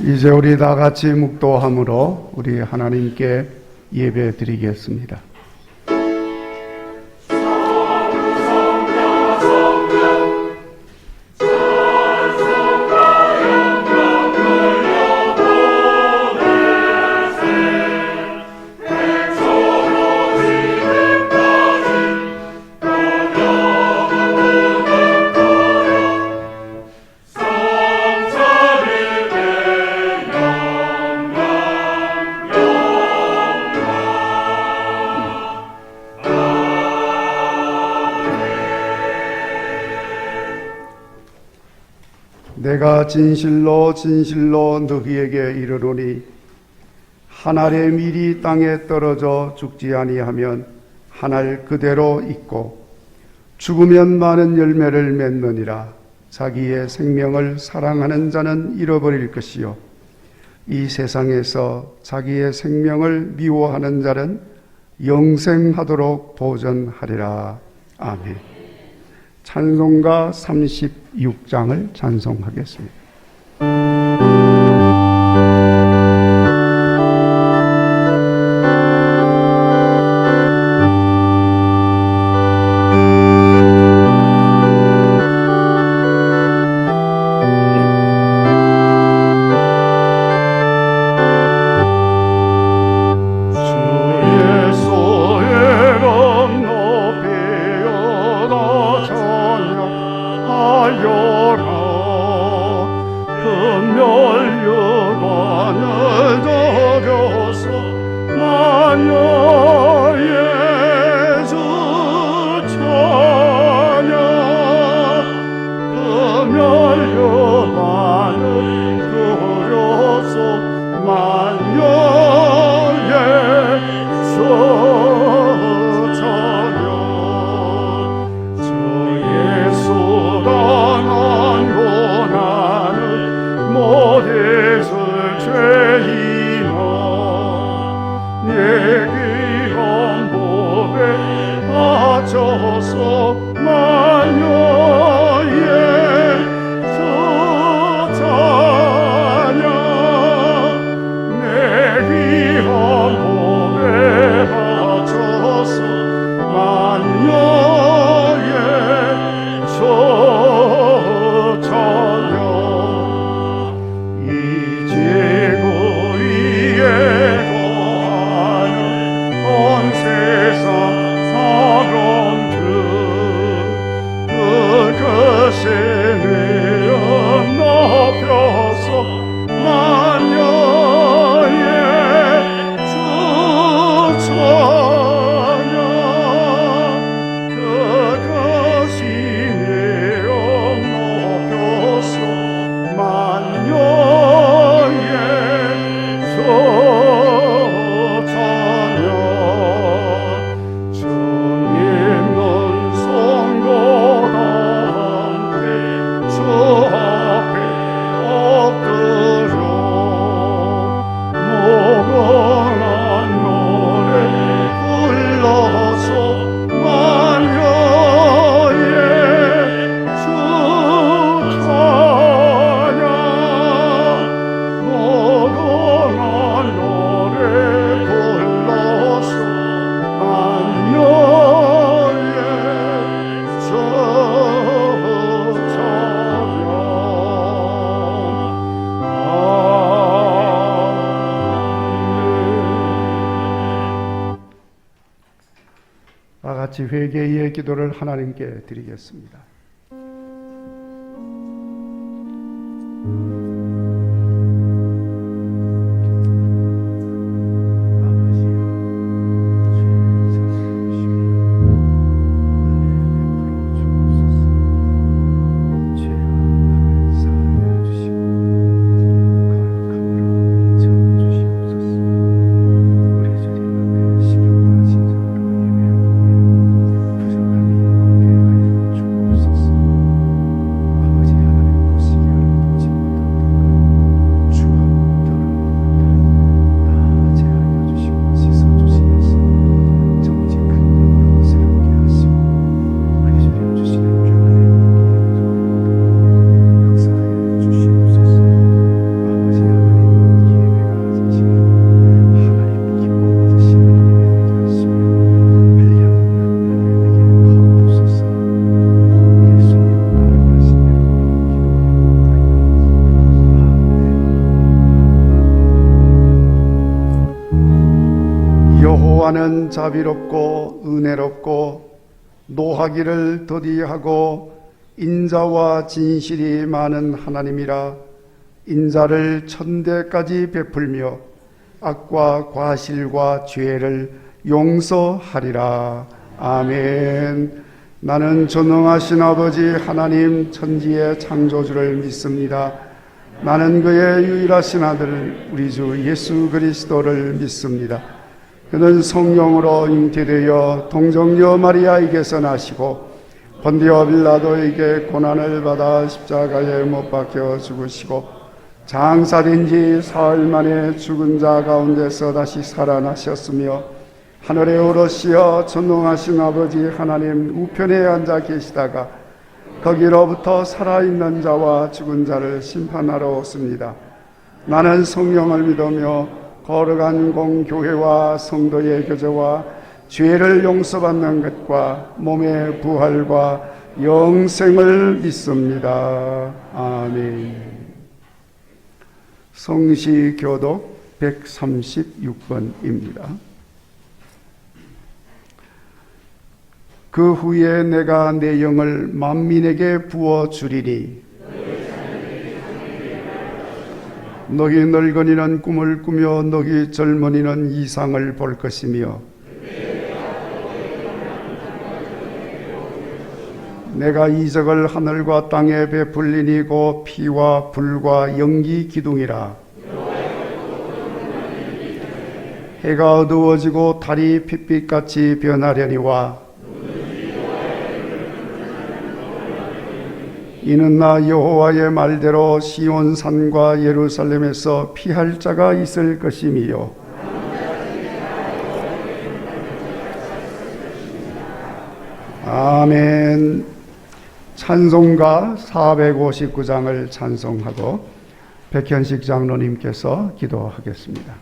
이제 우리 다 같이 묵도함으로 우리 하나님께 예배 드리겠습니다. 내가 진실로 진실로 너희에게 이르노니 한 알의 밀이 땅에 떨어져 죽지 아니하면 한 알 그대로 있고 죽으면 많은 열매를 맺느니라. 자기의 생명을 사랑하는 자는 잃어버릴 것이요 이 세상에서 자기의 생명을 미워하는 자는 영생하도록 보전하리라. 아멘. 찬송가 36장을 찬송하겠습니다. 같이 회개의 기도를 하나님께 드리겠습니다. 주옵소서. 나는 자비롭고 은혜롭고 노하기를 더디하고 인자와 진실이 많은 하나님이라. 인자를 천대까지 베풀며 악과 과실과 죄를 용서하리라. 아멘. 나는 전능하신 아버지 하나님 천지의 창조주를 믿습니다. 나는 그의 유일하신 아들 우리 주 예수 그리스도를 믿습니다. 그는 성령으로 잉태되어 동정녀 마리아에게서 나시고 본디오 빌라도에게 고난을 받아 십자가에 못 박혀 죽으시고 장사된 지 사흘 만에 죽은 자 가운데서 다시 살아나셨으며 하늘에 오르시어 전능하신 아버지 하나님 우편에 앉아 계시다가 거기로부터 살아있는 자와 죽은 자를 심판하러 오십니다. 나는 성령을 믿으며 거룩한 공교회와 성도의 교제와 죄를 용서받는 것과 몸의 부활과 영생을 믿습니다. 아멘. 성시교독 136번입니다. 그 후에 내가 내 영을 만민에게 부어주리니 너희 늙은이는 꿈을 꾸며 너희 젊은이는 이상을 볼 것이며 내가 이적을 하늘과 땅에 베풀리니 곧 피와 불과 연기 기둥이라. 해가 어두워지고 달이 핏빛같이 변하려니와 이는 나 여호와의 말대로 시온산과 예루살렘에서 피할 자가 있을 것이미요 아멘. 찬송가 459장을 찬송하고 백현식 장로님께서 기도하겠습니다.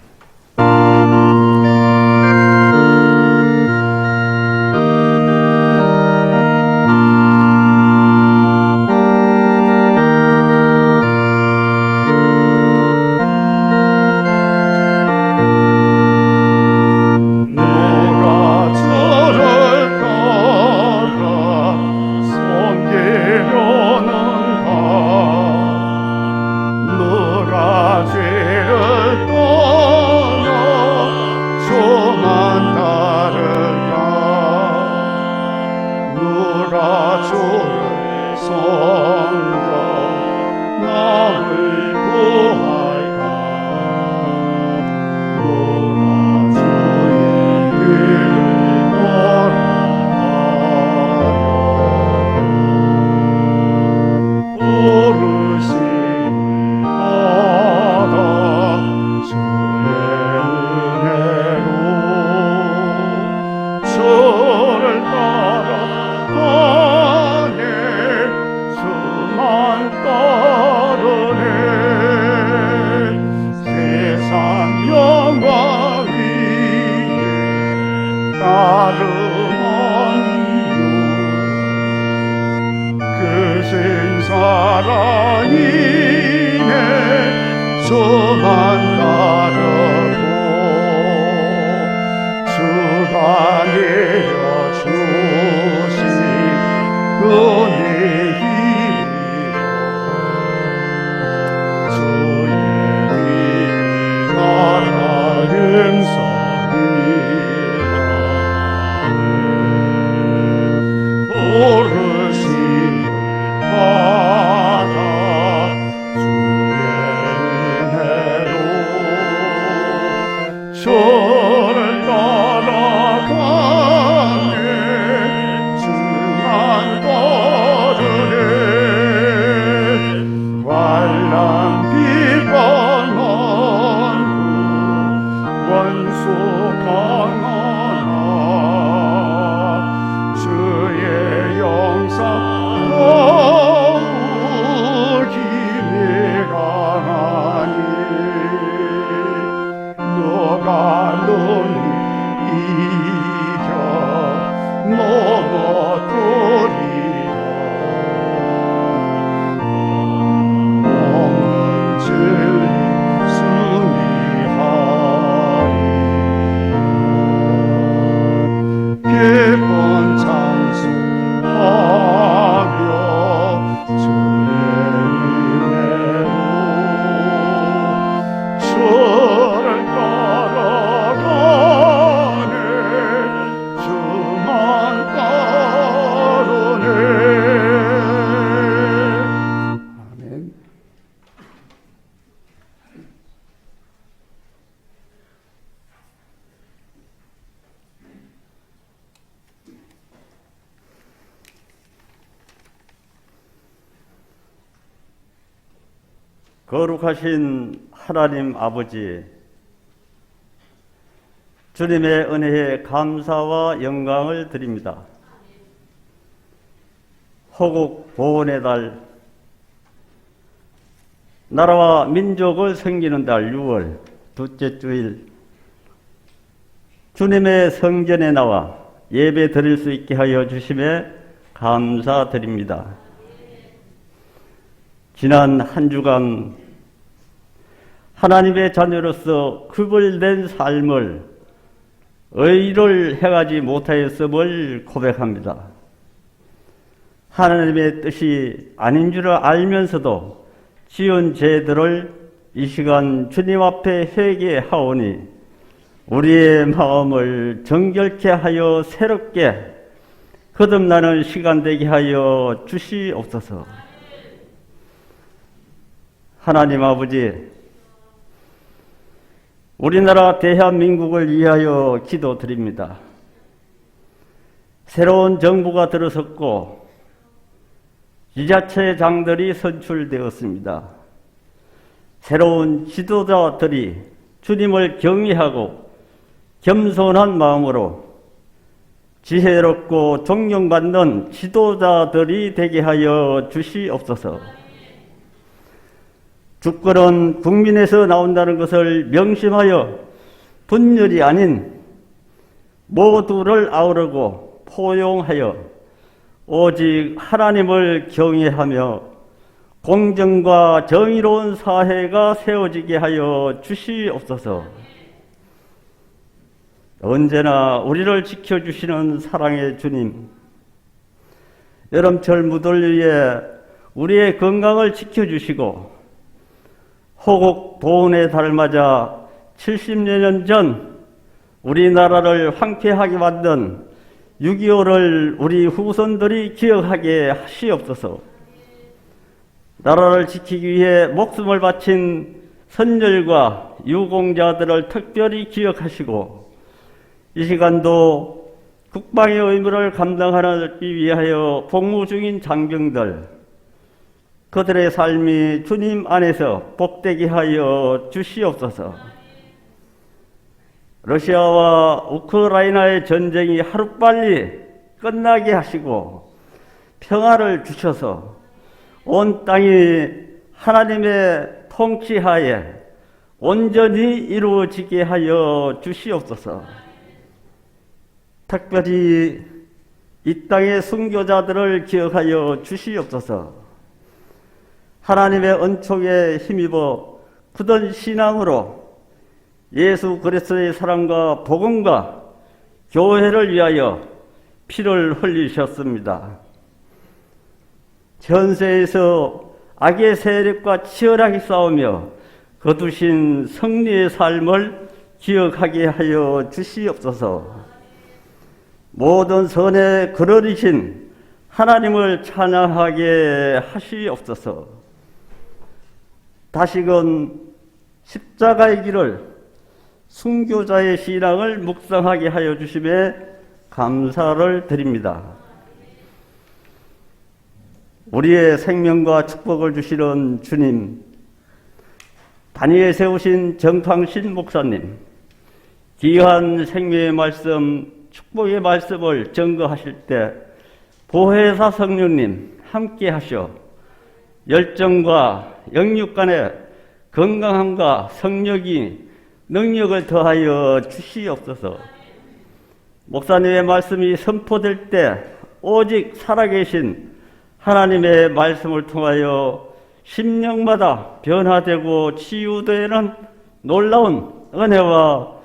사랑이네 저만 따르고 주가 내려주신 은혜 힘으로 주의 나라 은성이라 오르신 받아 주의 은혜로 저를 따라가네 주만 따르네 환난 비방 많고 원수 강하나 주의 영상 너가 거룩하신 하나님 아버지, 주님의 은혜에 감사와 영광을 드립니다. 호국 보훈의 달, 나라와 민족을 섬기는 달 6월 둘째 주일, 주님의 성전에 나와 예배 드릴 수 있게 하여 주심에 감사드립니다. 지난 한 주간 하나님의 자녀로서 구별된 삶을 의를 행하지 못하였음을 고백합니다. 하나님의 뜻이 아닌 줄 알면서도 지은 죄들을 이 시간 주님 앞에 회개하오니 우리의 마음을 정결케 하여 새롭게 거듭나는 시간 되게 하여 주시옵소서. 하나님 아버지, 우리나라 대한민국을 위하여 기도드립니다. 새로운 정부가 들어섰고 지자체장들이 선출되었습니다. 새로운 지도자들이 주님을 경외하고 겸손한 마음으로 지혜롭고 존경받는 지도자들이 되게 하여 주시옵소서. 주권은 국민에서 나온다는 것을 명심하여 분열이 아닌 모두를 아우르고 포용하여 오직 하나님을 경외하며 공정과 정의로운 사회가 세워지게 하여 주시옵소서. 언제나 우리를 지켜주시는 사랑의 주님, 여름철 무더위에 우리의 건강을 지켜주시고 호국 보훈의 달을 맞아 70여 전 우리나라를 황폐하게 만든 6.25를 우리 후손들이 기억하게 하시옵소서. 나라를 지키기 위해 목숨을 바친 선열과 유공자들을 특별히 기억하시고 이 시간도 국방의 의무를 감당하기 위하여 복무 중인 장병들, 그들의 삶이 주님 안에서 복되게 하여 주시옵소서. 러시아와 우크라이나의 전쟁이 하루빨리 끝나게 하시고 평화를 주셔서 온 땅이 하나님의 통치하에 온전히 이루어지게 하여 주시옵소서. 특별히 이 땅의 순교자들을 기억하여 주시옵소서. 하나님의 은총에 힘입어 굳은 신앙으로 예수 그리스도의 사랑과 복음과 교회를 위하여 피를 흘리셨습니다. 현세에서 악의 세력과 치열하게 싸우며 거두신 승리의 삶을 기억하게 하여 주시옵소서. 모든 선에 그러리신 하나님을 찬양하게 하시옵소서. 다시금 십자가의 길을 순교자의 신앙을 묵상하게 하여 주심에 감사를 드립니다. 우리의 생명과 축복을 주시는 주님, 단위에 세우신 정팡신 목사님, 귀한 생명의 말씀, 축복의 말씀을 증거하실 때 보혜사 성령님 함께 하셔 열정과 영육 간의 건강함과 성력이 능력을 더하여 주시옵소서. 목사님의 말씀이 선포될 때 오직 살아계신 하나님의 말씀을 통하여 심령마다 변화되고 치유되는 놀라운 은혜와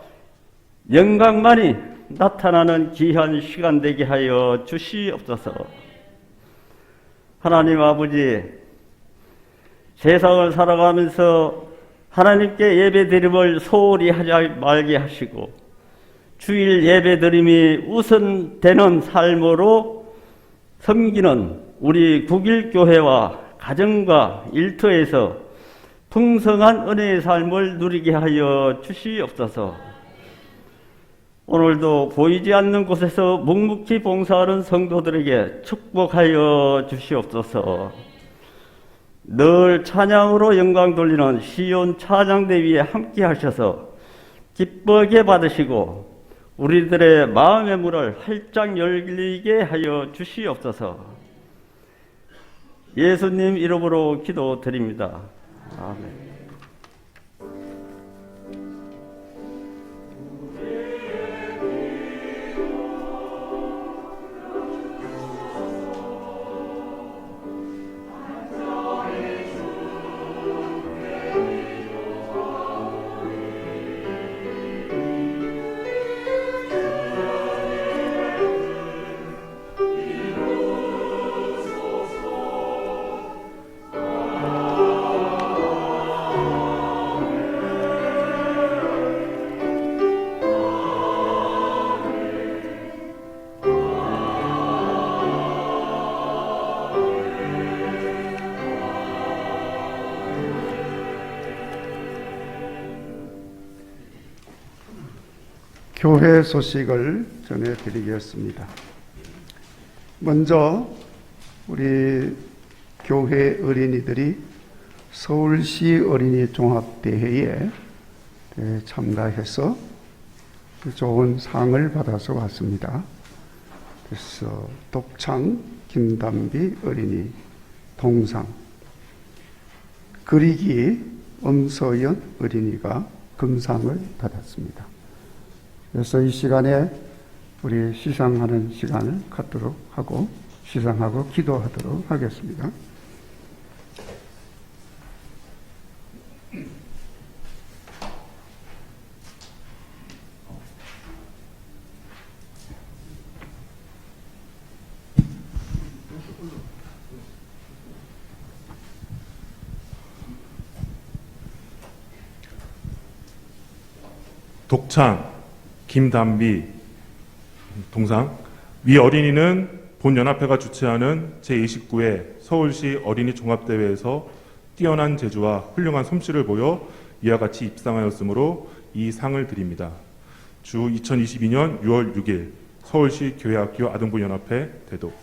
영광만이 나타나는 귀한 시간 되게 하여 주시옵소서. 하나님 아버지, 세상을 살아가면서 하나님께 예배드림을 소홀히 하지 말게 하시고 주일 예배드림이 우선되는 삶으로 섬기는 우리 국일교회와 가정과 일터에서 풍성한 은혜의 삶을 누리게 하여 주시옵소서. 오늘도 보이지 않는 곳에서 묵묵히 봉사하는 성도들에게 축복하여 주시옵소서. 늘 찬양으로 영광 돌리는 시온 찬양대 위에 함께 하셔서 기쁘게 받으시고 우리들의 마음의 문을 활짝 열리게 하여 주시옵소서. 예수님 이름으로 기도드립니다. 아멘. 교회 소식을 전해드리겠습니다. 먼저 우리 교회 어린이들이 서울시 어린이 종합대회에 참가해서 좋은 상을 받아서 왔습니다. 그래서 독창 김담비 어린이 동상, 그리기 엄서연 어린이가 금상을 받았습니다. 그래서 이 시간에 우리 시상하는 시간을 갖도록 하고 시상하고 기도하도록 하겠습니다. 독창 김담비 동상. 위 어린이는 본연합회가 주최하는 제29회 서울시 어린이 종합대회에서 뛰어난 재주와 훌륭한 솜씨를 보여 이와 같이 입상하였으므로 이 상을 드립니다. 주 2022년 6월 6일 서울시 교회학교 아동부 연합회 대도.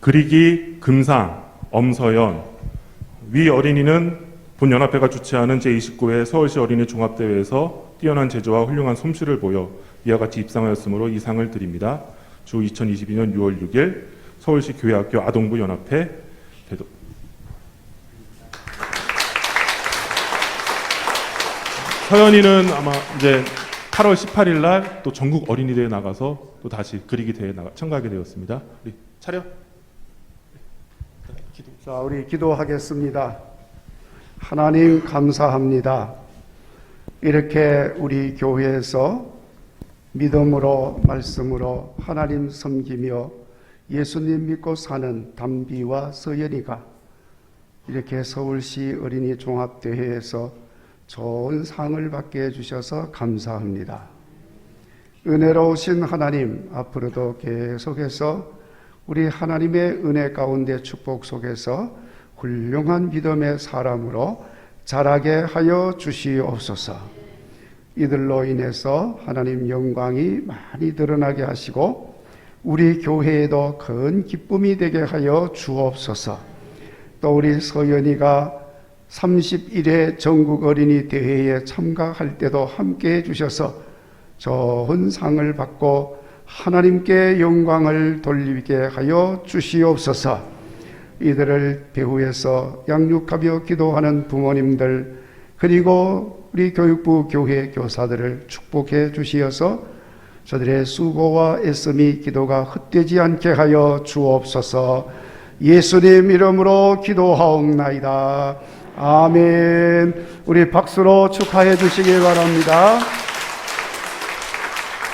그리기 금상 엄서연. 위 어린이는 본연합회가 주최하는 제29회 서울시 어린이 종합대회에서 뛰어난 재주와 훌륭한 솜씨를 보여 이와 같이 입상하였으므로 이 상을 드립니다. 주 2022년 6월 6일 서울시 교회학교 아동부 연합회 대도. 서연이는 아마 이제 8월 18일 날 또 전국 어린이대회에 나가서 또 다시 그리기 대회에 참가하게 되었습니다. 우리 차려. 자, 우리 기도하겠습니다. 하나님 감사합니다. 이렇게 우리 교회에서 믿음으로 말씀으로 하나님 섬기며 예수님 믿고 사는 담비와 서연이가 이렇게 서울시 어린이 종합대회에서 좋은 상을 받게 해주셔서 감사합니다. 은혜로우신 하나님, 앞으로도 계속해서 우리 하나님의 은혜 가운데 축복 속에서 훌륭한 믿음의 사람으로 자라게 하여 주시옵소서. 이들로 인해서 하나님 영광이 많이 드러나게 하시고 우리 교회에도 큰 기쁨이 되게 하여 주옵소서. 또 우리 서연이가 31회 전국 어린이 대회에 참가할 때도 함께 해주셔서 좋은 상을 받고 하나님께 영광을 돌리게 하여 주시옵소서. 이들을 배후에서 양육하며 기도하는 부모님들 그리고 우리 교육부 교회 교사들을 축복해 주시어서 저들의 수고와 애씀이 기도가 헛되지 않게 하여 주옵소서. 예수님 이름으로 기도하옵나이다. 아멘. 우리 박수로 축하해 주시기 바랍니다.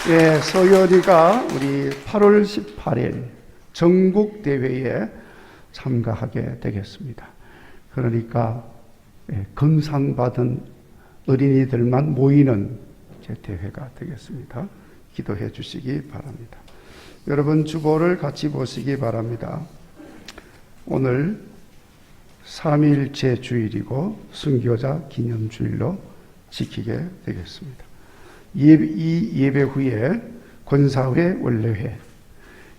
예, 서연이가 우리 8월 18일 전국대회에 참가하게 되겠습니다. 그러니까 금상 받은 어린이들만 모이는 대회가 되겠습니다. 기도해 주시기 바랍니다. 여러분 주보를 같이 보시기 바랍니다. 오늘 삼위일체 주일이고 순교자 기념주일로 지키게 되겠습니다. 이 예배 후에 권사회 원래회,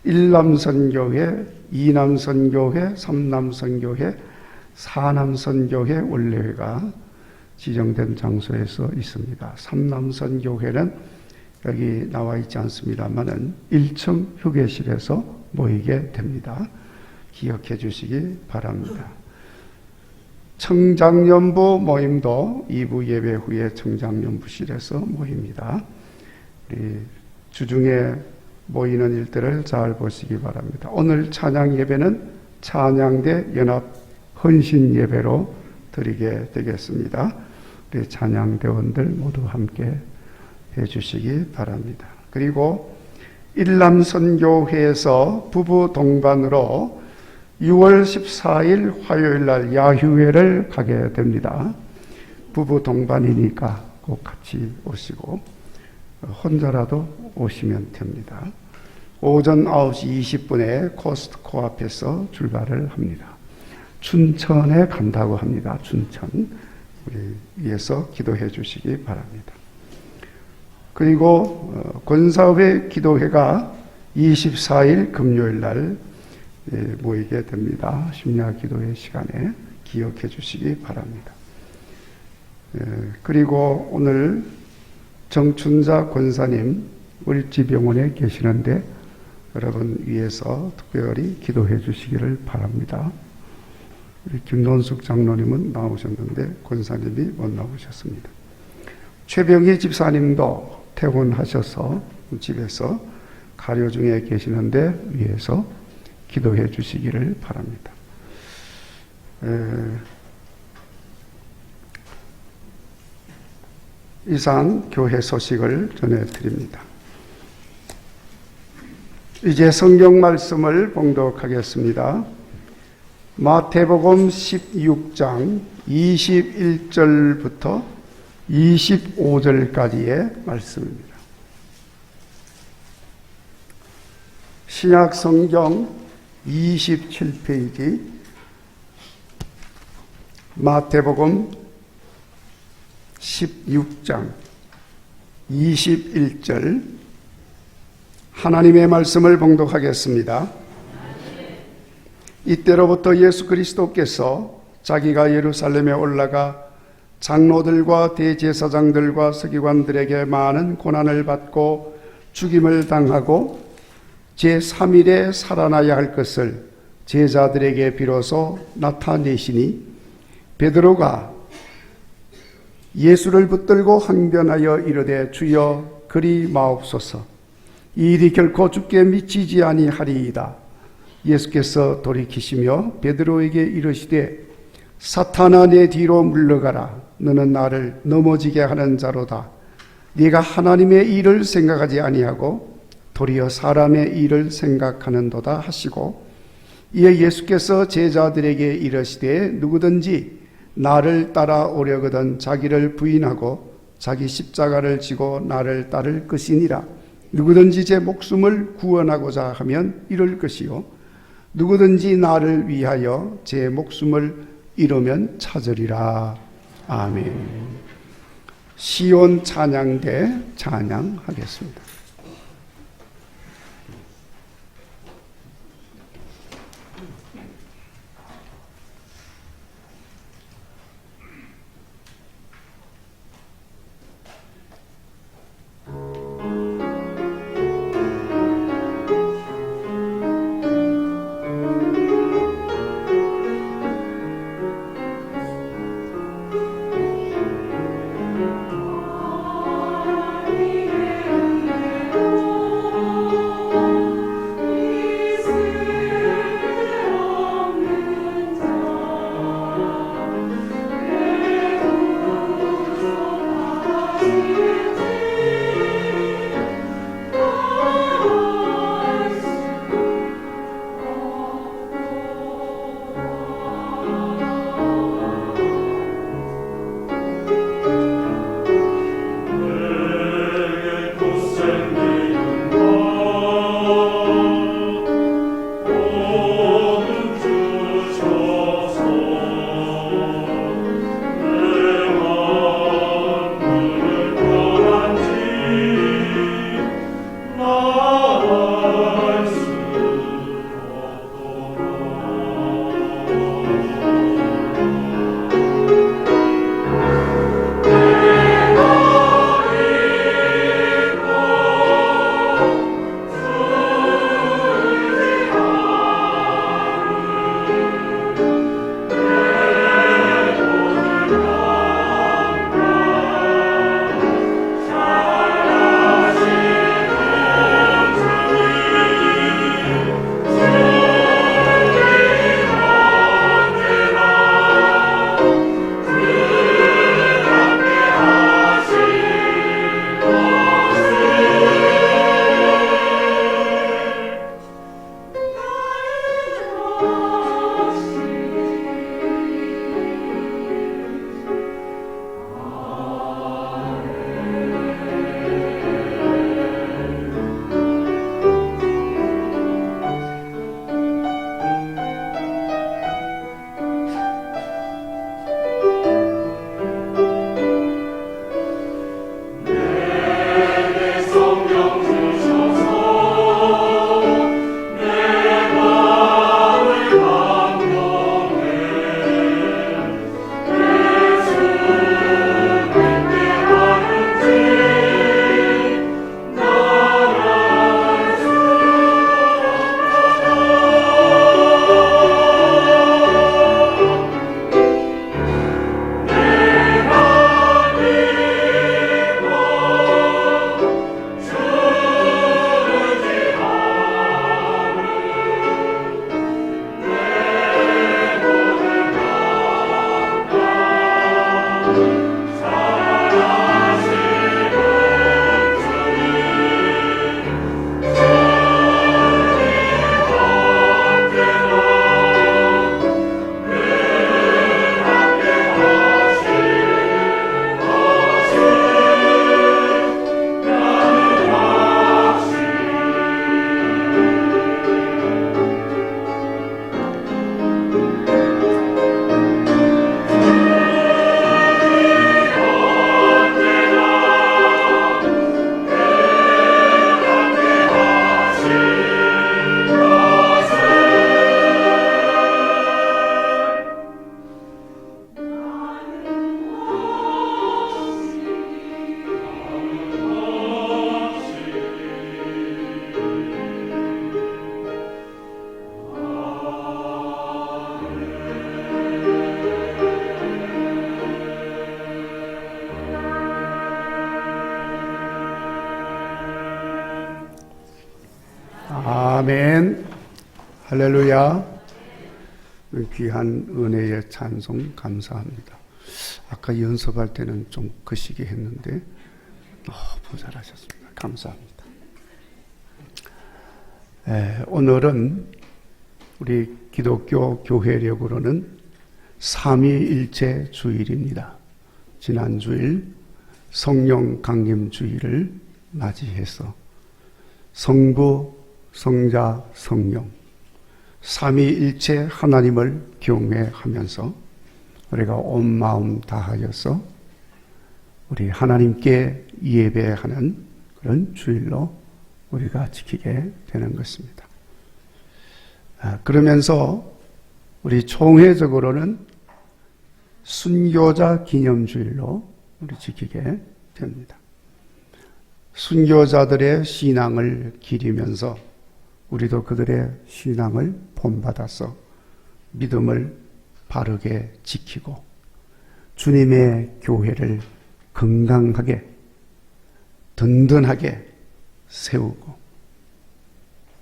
일남선교회, 이남선교회, 삼남선교회, 사남선교회 원래회가 지정된 장소에서 있습니다. 삼남선교회는 여기 나와 있지 않습니다만은 1층 휴게실에서 모이게 됩니다. 기억해 주시기 바랍니다. 청장년부 모임도 2부 예배 후에 청장년부실에서 모입니다. 우리 주중에 모이는 일들을 잘 보시기 바랍니다. 오늘 찬양 예배는 찬양대 연합 헌신 예배로 드리게 되겠습니다. 우리 찬양대원들 모두 함께 해주시기 바랍니다. 그리고 일남선교회에서 부부 동반으로 6월 14일 화요일 날 야휴회를 가게 됩니다. 부부 동반이니까 꼭 같이 오시고 혼자라도 오시면 됩니다. 오전 9시 20분에 코스트코 앞에서 출발을 합니다. 춘천에 간다고 합니다. 춘천. 우리 위해서 기도해 주시기 바랍니다. 그리고 권사회 기도회가 24일 금요일 날 모이게 됩니다. 심야 기도회 시간에 기억해 주시기 바랍니다. 그리고 오늘 정춘자 권사님 을지병원에 계시는데 여러분 위해서 특별히 기도해 주시기를 바랍니다. 우리 김론숙 장로님은 나오셨는데 권사님이 못 나오셨습니다. 최병희 집사님도 퇴원하셔서 집에서 가려 중에 계시는데 위해서 기도해 주시기를 바랍니다. 이상 교회 소식을 전해드립니다. 이제 성경 말씀을 봉독하겠습니다. 마태복음 16장 21절부터 25절까지의 말씀입니다. 신약 성경 27페이지 마태복음 16장 21절 하나님의 말씀을 봉독하겠습니다. 이때로부터 예수 그리스도께서 자기가 예루살렘에 올라가 장로들과 대제사장들과 서기관들에게 많은 고난을 받고 죽임을 당하고 제3일에 살아나야 할 것을 제자들에게 비로소 나타내시니 베드로가 예수를 붙들고 항변하여 이르되 주여 그리 마옵소서 이 일이 결코 주께 미치지 아니하리이다. 예수께서 돌이키시며 베드로에게 이르시되 사탄아 내 뒤로 물러가라. 너는 나를 넘어지게 하는 자로다. 네가 하나님의 일을 생각하지 아니하고 도리어 사람의 일을 생각하는도다 하시고 이에 예수께서 제자들에게 이르시되 누구든지 나를 따라오려거든 자기를 부인하고 자기 십자가를 지고 나를 따를 것이니라. 누구든지 제 목숨을 구원하고자 하면 잃을 것이요 누구든지 나를 위하여 제 목숨을 잃으면 찾으리라. 아멘. 시온 찬양대 찬양하겠습니다. 아멘. 할렐루야. 귀한 은혜의 찬송 감사합니다. 아까 연습할 때는 좀 거시기 했는데 너무 잘하셨습니다. 감사합니다. 오늘은 우리 기독교 교회력으로는 삼위일체 주일입니다. 지난 주일 성령 강림 주일을 맞이해서 성부, 성자, 성령 삼위일체 하나님을 경외하면서 우리가 온 마음 다하여서 우리 하나님께 예배하는 그런 주일로 우리가 지키게 되는 것입니다. 그러면서 우리 총회적으로는 순교자 기념주일로 우리 지키게 됩니다. 순교자들의 신앙을 기리면서 우리도 그들의 신앙을 본받아서 믿음을 바르게 지키고 주님의 교회를 건강하게 든든하게 세우고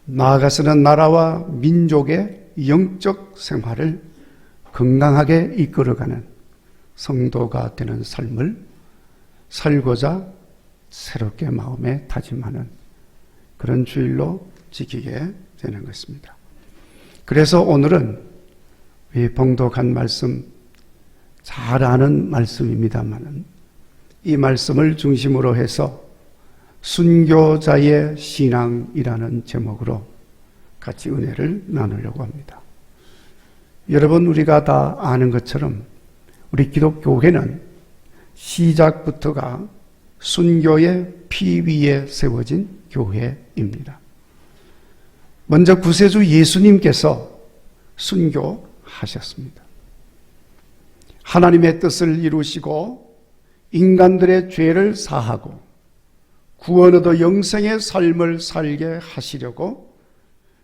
나아가서는 나라와 민족의 영적 생활을 건강하게 이끌어가는 성도가 되는 삶을 살고자 새롭게 마음에 다짐하는 그런 주일로 지키게 되는 것입니다. 그래서 오늘은 이 봉독한 말씀 잘 아는 말씀입니다만은 이 말씀을 중심으로 해서 순교자의 신앙이라는 제목으로 같이 은혜를 나누려고 합니다. 여러분 우리가 다 아는 것처럼 우리 기독교회는 시작부터가 순교의 피 위에 세워진 교회입니다. 먼저 구세주 예수님께서 순교하셨습니다. 하나님의 뜻을 이루시고 인간들의 죄를 사하고 구원 얻어 영생의 삶을 살게 하시려고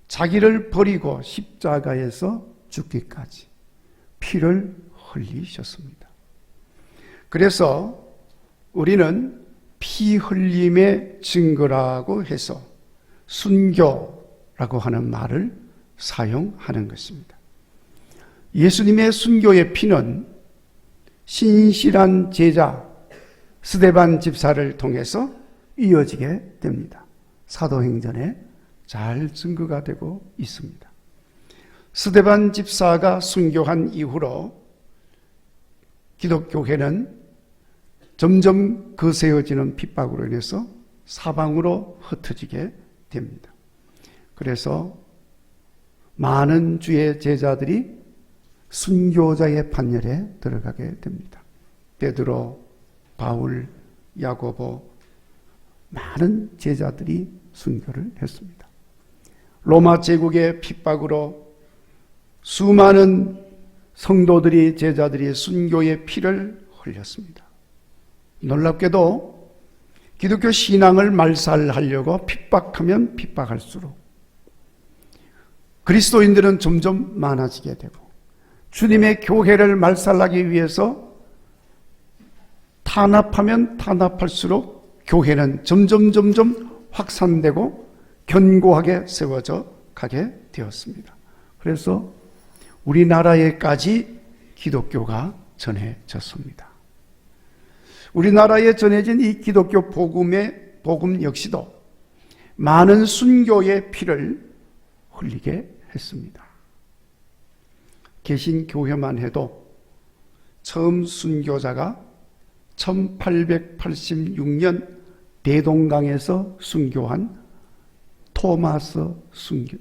자기를 버리고 십자가에서 죽기까지 피를 흘리셨습니다. 그래서 우리는 피 흘림의 증거라고 해서 순교라고 하는 말을 사용하는 것입니다. 예수님의 순교의 피는 신실한 제자 스데반 집사를 통해서 이어지게 됩니다. 사도행전에 잘 증거가 되고 있습니다. 스데반 집사가 순교한 이후로 기독교회는 점점 거세어지는 핍박으로 인해서 사방으로 흩어지게 됩니다. 그래서 많은 주의 제자들이 순교자의 판열에 들어가게 됩니다. 베드로, 바울, 야고보 많은 제자들이 순교를 했습니다. 로마 제국의 핍박으로 수많은 성도들이 제자들이 순교의 피를 흘렸습니다. 놀랍게도 기독교 신앙을 말살하려고 핍박하면 핍박할수록 그리스도인들은 점점 많아지게 되고 주님의 교회를 말살하기 위해서 탄압하면 탄압할수록 교회는 점점 확산되고 견고하게 세워져 가게 되었습니다. 그래서 우리나라에까지 기독교가 전해졌습니다. 우리나라에 전해진 이 기독교 복음 역시도 많은 순교의 피를 흘리게 했습니다. 개신교회만 해도 처음 순교자가 1886년 대동강에서 순교한 토마스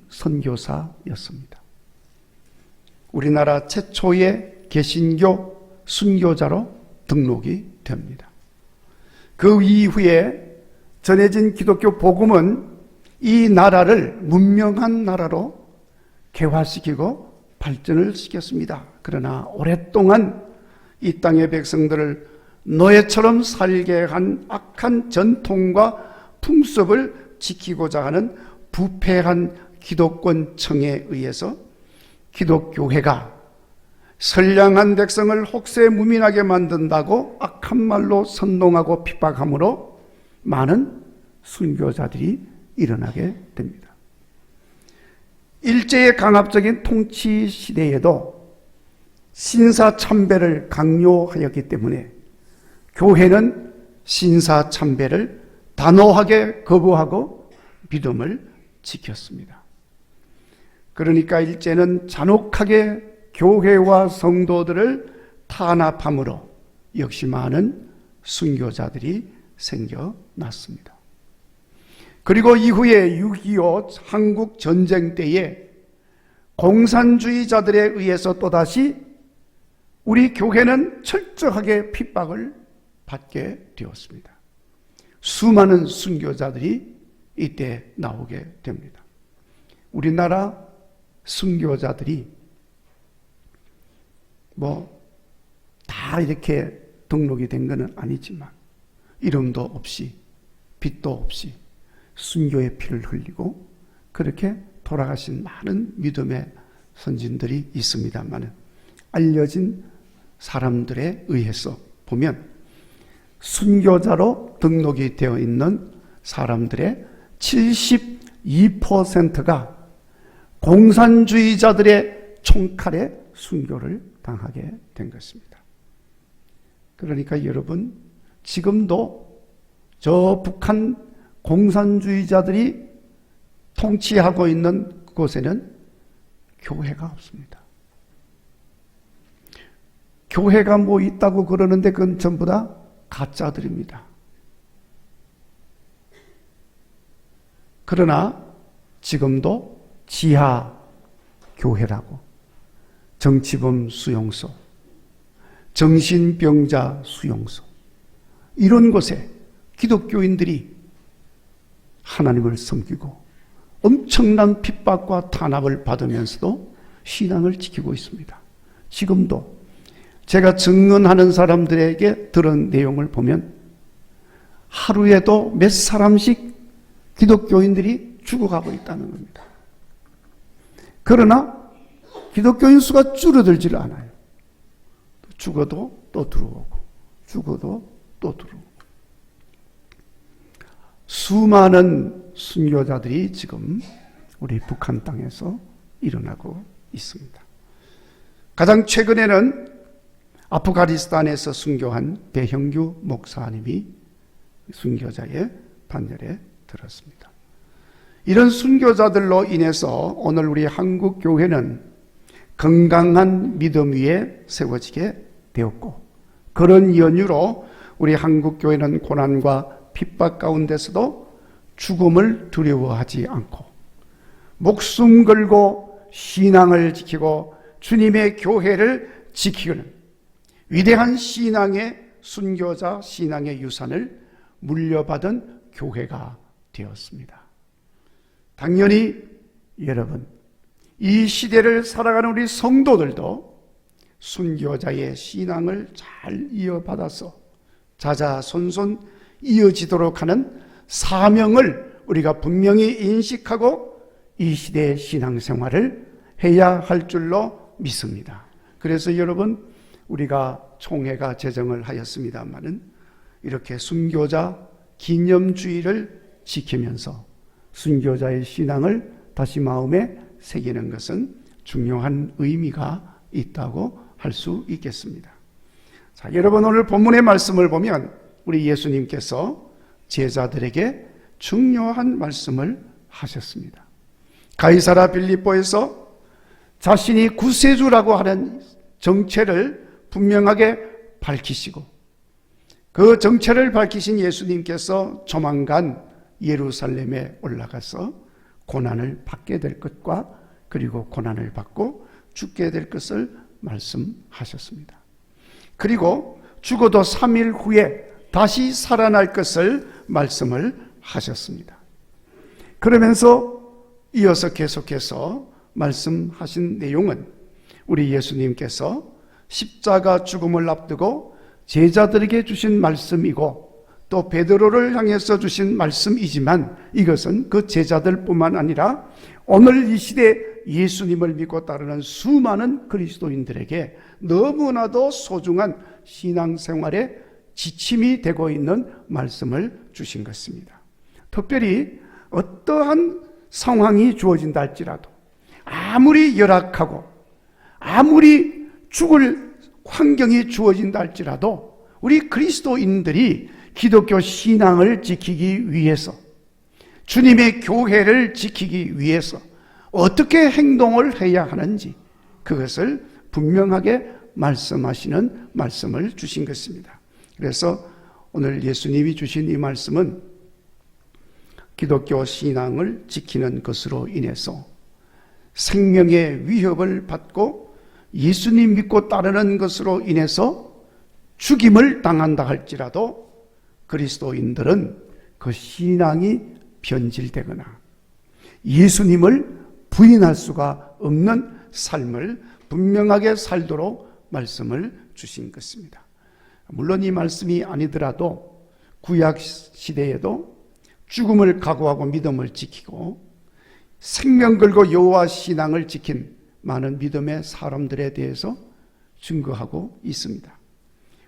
선교사였습니다. 우리나라 최초의 개신교 순교자로 등록이 됩니다. 그 이후에 전해진 기독교 복음은 이 나라를 문명한 나라로 개화시키고 발전을 시켰습니다. 그러나 오랫동안 이 땅의 백성들을 노예처럼 살게 한 악한 전통과 풍습을 지키고자 하는 부패한 기독권청에 의해서 기독교회가 선량한 백성을 혹세무민하게 만든다고 악한 말로 선동하고 핍박함으로 많은 순교자들이 일어나게 됩니다. 일제의 강압적인 통치 시대에도 신사참배를 강요하였기 때문에 교회는 신사참배를 단호하게 거부하고 믿음을 지켰습니다. 그러니까 일제는 잔혹하게 교회와 성도들을 탄압함으로 역시 많은 순교자들이 생겨났습니다. 그리고 이후에 6.25 한국 전쟁 때에 공산주의자들에 의해서 또다시 우리 교회는 철저하게 핍박을 받게 되었습니다. 수많은 순교자들이 이때 나오게 됩니다. 우리나라 순교자들이 다 이렇게 등록이 된 것은 아니지만 이름도 없이 빚도 없이 순교의 피를 흘리고 그렇게 돌아가신 많은 믿음의 선진들이 있습니다만 알려진 사람들에 의해서 보면 순교자로 등록이 되어 있는 사람들의 72%가 공산주의자들의 총칼에 순교를 당하게 된 것입니다. 그러니까 여러분, 지금도 저 북한 공산주의자들이 통치하고 있는 곳에는 교회가 없습니다. 교회가 뭐 있다고 그러는데 그건 전부 다 가짜들입니다. 그러나 지금도 지하 교회라고 정치범 수용소, 정신병자 수용소 이런 곳에 기독교인들이 하나님을 섬기고 엄청난 핍박과 탄압을 받으면서도 신앙을 지키고 있습니다. 지금도 제가 증언하는 사람들에게 들은 내용을 보면 하루에도 몇 사람씩 기독교인들이 죽어가고 있다는 겁니다. 그러나 기독교인 수가 줄어들질 않아요. 죽어도 또 들어오고 죽어도 또 들어오고 수많은 순교자들이 지금 우리 북한 땅에서 일어나고 있습니다. 가장 최근에는 아프가니스탄에서 순교한 배형규 목사님이 순교자의 판결에 들었습니다. 이런 순교자들로 인해서 오늘 우리 한국 교회는 건강한 믿음 위에 세워지게 되었고, 그런 연유로 우리 한국 교회는 고난과 핍박 가운데서도 죽음을 두려워하지 않고 목숨 걸고 신앙을 지키고 주님의 교회를 지키는 위대한 신앙의 순교자 신앙의 유산을 물려받은 교회가 되었습니다. 당연히 여러분, 이 시대를 살아가는 우리 성도들도 순교자의 신앙을 잘 이어받아서 자자손손 이어지도록 하는 사명을 우리가 분명히 인식하고 이 시대의 신앙생활을 해야 할 줄로 믿습니다. 그래서 여러분, 우리가 총회가 제정을 하였습니다마는 이렇게 순교자 기념주의를 지키면서 순교자의 신앙을 다시 마음에 새기는 것은 중요한 의미가 있다고 할 수 있겠습니다. 자, 여러분, 오늘 본문의 말씀을 보면 우리 예수님께서 제자들에게 중요한 말씀을 하셨습니다. 가이사라 빌립보에서 자신이 구세주라고 하는 정체를 분명하게 밝히시고, 그 정체를 밝히신 예수님께서 조만간 예루살렘에 올라가서 고난을 받게 될 것과, 그리고 고난을 받고 죽게 될 것을 말씀하셨습니다. 그리고 죽어도 3일 후에 다시 살아날 것을 말씀을 하셨습니다. 그러면서 이어서 계속해서 말씀하신 내용은 우리 예수님께서 십자가 죽음을 앞두고 제자들에게 주신 말씀이고, 또 베드로를 향해서 주신 말씀이지만, 이것은 그 제자들뿐만 아니라 오늘 이 시대 예수님을 믿고 따르는 수많은 그리스도인들에게 너무나도 소중한 신앙생활의 지침이 되고 있는 말씀을 주신 것입니다. 특별히 어떠한 상황이 주어진다 할지라도, 아무리 열악하고 아무리 죽을 환경이 주어진다 할지라도, 우리 그리스도인들이 기독교 신앙을 지키기 위해서, 주님의 교회를 지키기 위해서 어떻게 행동을 해야 하는지, 그것을 분명하게 말씀하시는 말씀을 주신 것입니다. 그래서 오늘 예수님이 주신 이 말씀은 기독교 신앙을 지키는 것으로 인해서 생명의 위협을 받고 예수님 믿고 따르는 것으로 인해서 죽임을 당한다 할지라도, 그리스도인들은 그 신앙이 변질되거나 예수님을 부인할 수가 없는 삶을 분명하게 살도록 말씀을 주신 것입니다. 물론 이 말씀이 아니더라도 구약 시대에도 죽음을 각오하고 믿음을 지키고 생명 걸고 여호와 신앙을 지킨 많은 믿음의 사람들에 대해서 증거하고 있습니다.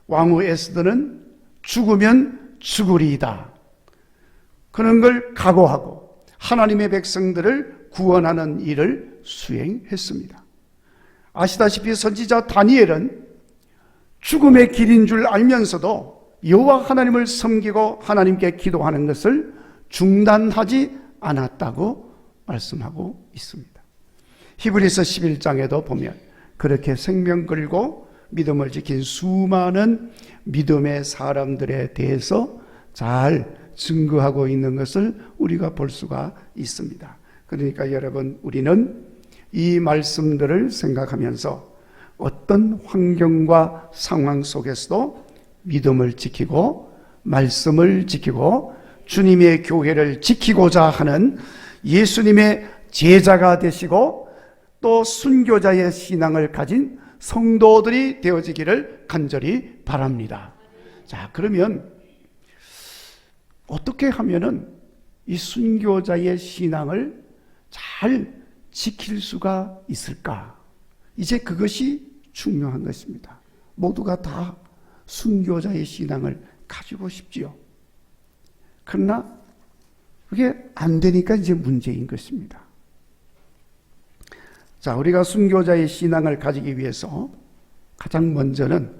왕후 에스더는 죽으면 죽으리이다, 그런 걸 각오하고 하나님의 백성들을 구원하는 일을 수행했습니다. 아시다시피 선지자 다니엘은 죽음의 길인 줄 알면서도 여호와 하나님을 섬기고 하나님께 기도하는 것을 중단하지 않았다고 말씀하고 있습니다. 히브리서 11장에도 보면 그렇게 생명 걸고 믿음을 지킨 수많은 믿음의 사람들에 대해서 잘 증거하고 있는 것을 우리가 볼 수가 있습니다. 그러니까 여러분, 우리는 이 말씀들을 생각하면서 어떤 환경과 상황 속에서도 믿음을 지키고 말씀을 지키고 주님의 교회를 지키고자 하는 예수님의 제자가 되시고 또 순교자의 신앙을 가진 성도들이 되어지기를 간절히 바랍니다. 자, 그러면 어떻게 하면은 이 순교자의 신앙을 잘 지킬 수가 있을까? 이제 그것이 중요한 것입니다. 모두가 다 순교자의 신앙을 가지고 싶지요. 그러나 그게 안 되니까 이제 문제인 것입니다. 자, 우리가 순교자의 신앙을 가지기 위해서 가장 먼저는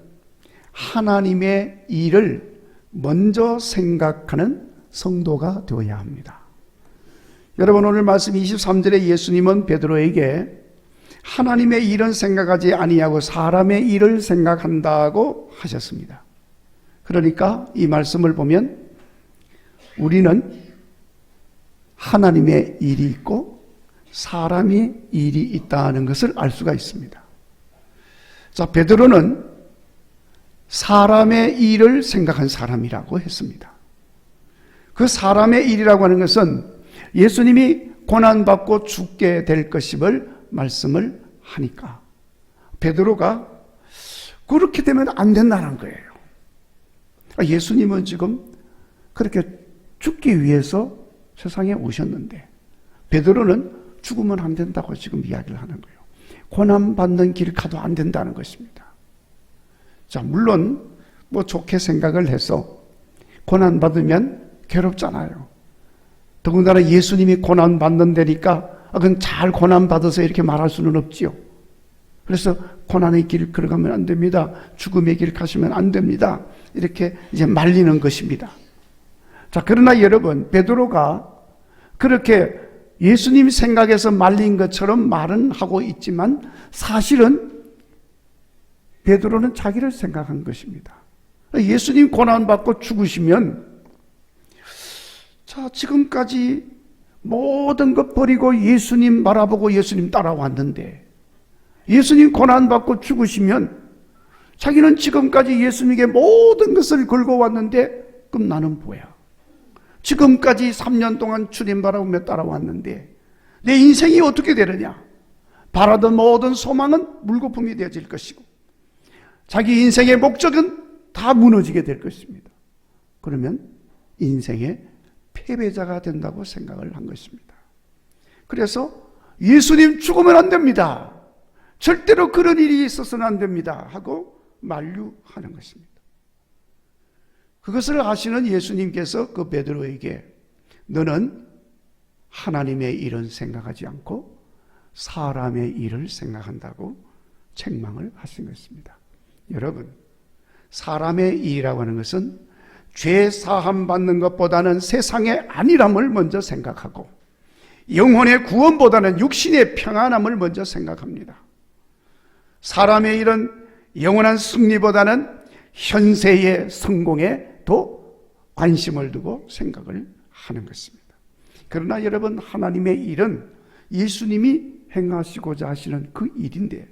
하나님의 일을 먼저 생각하는 성도가 되어야 합니다. 여러분, 오늘 말씀 23절에 예수님은 베드로에게 하나님의 일은 생각하지 아니하고 사람의 일을 생각한다고 하셨습니다. 그러니까 이 말씀을 보면 우리는 하나님의 일이 있고 사람의 일이 있다는 것을 알 수가 있습니다. 자, 베드로는 사람의 일을 생각한 사람이라고 했습니다. 그 사람의 일이라고 하는 것은 예수님이 고난받고 죽게 될 것임을 말씀을 하니까 베드로가 그렇게 되면 안 된다는 거예요. 예수님은 지금 그렇게 죽기 위해서 세상에 오셨는데 베드로는 죽으면 안 된다고 지금 이야기를 하는 거예요. 고난받는 길 가도 안 된다는 것입니다. 자, 물론 뭐 좋게 생각을 해서 고난받으면 괴롭잖아요. 더군다나 예수님이 고난받는 데니까 그건 잘 고난받아서 이렇게 말할 수는 없지요. 그래서 고난의 길 걸어가면 안 됩니다. 죽음의 길 가시면 안 됩니다. 이렇게 이제 말리는 것입니다. 자, 그러나 여러분, 베드로가 그렇게 예수님 생각에서 말린 것처럼 말은 하고 있지만 사실은 베드로는 자기를 생각한 것입니다. 예수님 고난받고 죽으시면 자, 지금까지 모든 것 버리고 예수님 바라보고 예수님 따라왔는데 예수님 고난받고 죽으시면 자기는 지금까지 예수님에게 모든 것을 걸고 왔는데 그럼 나는 뭐야? 지금까지 3년 동안 주님 바라보며 따라왔는데 내 인생이 어떻게 되느냐? 바라던 모든 소망은 물거품이 되어질 것이고 자기 인생의 목적은 다 무너지게 될 것입니다. 그러면 인생의 패배자가 된다고 생각을 한 것입니다. 그래서 예수님 죽으면 안 됩니다. 절대로 그런 일이 있어서는 안 됩니다. 하고 만류하는 것입니다. 그것을 아시는 예수님께서 그 베드로에게 너는 하나님의 일은 생각하지 않고 사람의 일을 생각한다고 책망을 하신 것입니다. 여러분, 사람의 일이라고 하는 것은 죄 사함 받는 것보다는 세상의 안일함을 먼저 생각하고 영혼의 구원보다는 육신의 평안함을 먼저 생각합니다. 사람의 일은 영원한 승리보다는 현세의 성공에 더 관심을 두고 생각을 하는 것입니다. 그러나 여러분, 하나님의 일은 예수님이 행하시고자 하시는 그 일인데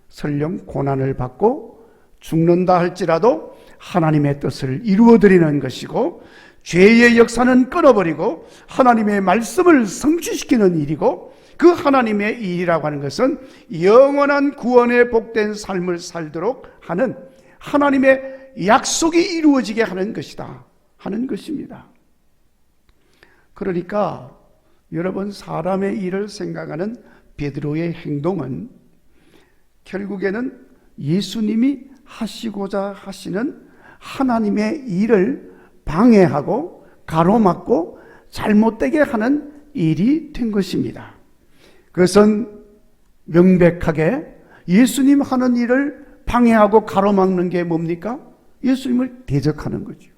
설령 고난을 받고 죽는다 할지라도 하나님의 뜻을 이루어드리는 것이고 죄의 역사는 끊어버리고 하나님의 말씀을 성취시키는 일이고 그 하나님의 일이라고 하는 것은 영원한 구원의 복된 삶을 살도록 하는 하나님의 약속이 이루어지게 하는 것이다 하는 것입니다. 그러니까 여러분, 사람의 일을 생각하는 베드로의 행동은 결국에는 예수님이 하시고자 하시는 하나님의 일을 방해하고 가로막고 잘못되게 하는 일이 된 것입니다. 그것은 명백하게 예수님 하는 일을 방해하고 가로막는 게 뭡니까? 예수님을 대적하는 거죠.